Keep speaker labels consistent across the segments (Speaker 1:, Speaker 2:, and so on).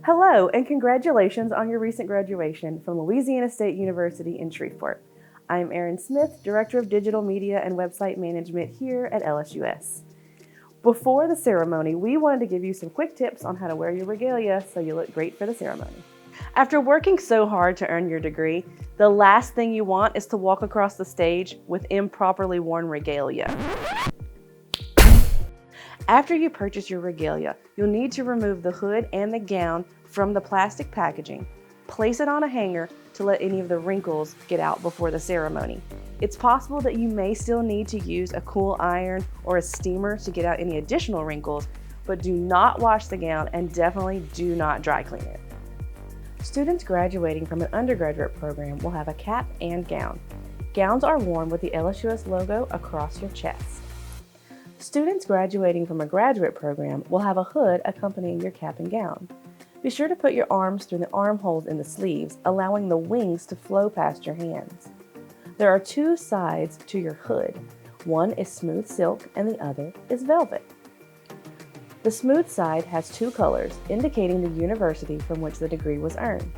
Speaker 1: Hello, and congratulations on your recent graduation from Louisiana State University in Shreveport. I'm Erin Smith, Director of Digital Media and Website Management here at LSUS. Before the ceremony, we wanted to give you some quick tips on how to wear your regalia so you look great for the ceremony. After working so hard to earn your degree, the last thing you want is to walk across the stage with improperly worn regalia. After you purchase your regalia, you'll need to remove the hood and the gown from the plastic packaging. Place it on a hanger to let any of the wrinkles get out before the ceremony. It's possible that you may still need to use a cool iron or a steamer to get out any additional wrinkles, but do not wash the gown and definitely do not dry clean it. Students graduating from an undergraduate program will have a cap and gown. Gowns are worn with the LSUS logo across your chest. Students graduating from a graduate program will have a hood accompanying your cap and gown. Be sure to put your arms through the armholes in the sleeves, allowing the wings to flow past your hands. There are two sides to your hood. One is smooth silk and the other is velvet. The smooth side has two colors, indicating the university from which the degree was earned.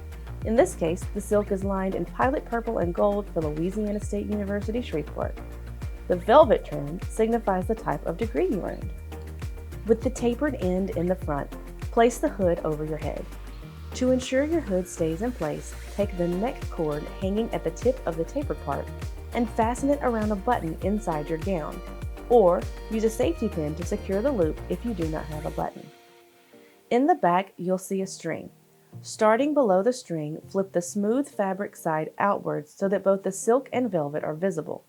Speaker 1: In this case, the silk is lined in pilot purple and gold for Louisiana State University, Shreveport. The velvet trim signifies the type of degree you earned. With the tapered end in the front, place the hood over your head. To ensure your hood stays in place, take the neck cord hanging at the tip of the tapered part and fasten it around a button inside your gown, or use a safety pin to secure the loop if you do not have a button. In the back, you'll see a string. Starting below the string, flip the smooth fabric side outwards so that both the silk and velvet are visible.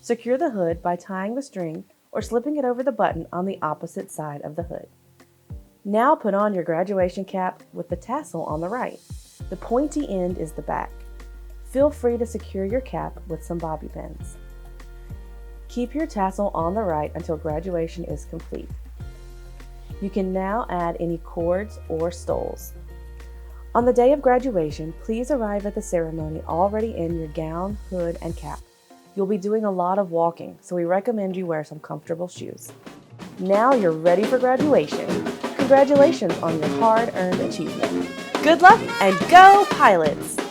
Speaker 1: Secure the hood by tying the string or slipping it over the button on the opposite side of the hood. Now put on your graduation cap with the tassel on the right. The pointy end is the back. Feel free to secure your cap with some bobby pins. Keep your tassel on the right until graduation is complete. You can now add any cords or stoles. On the day of graduation, please arrive at the ceremony already in your gown, hood, and cap. You'll be doing a lot of walking, so we recommend you wear some comfortable shoes. Now you're ready for graduation. Congratulations on your hard-earned achievement. Good luck and go Pilots!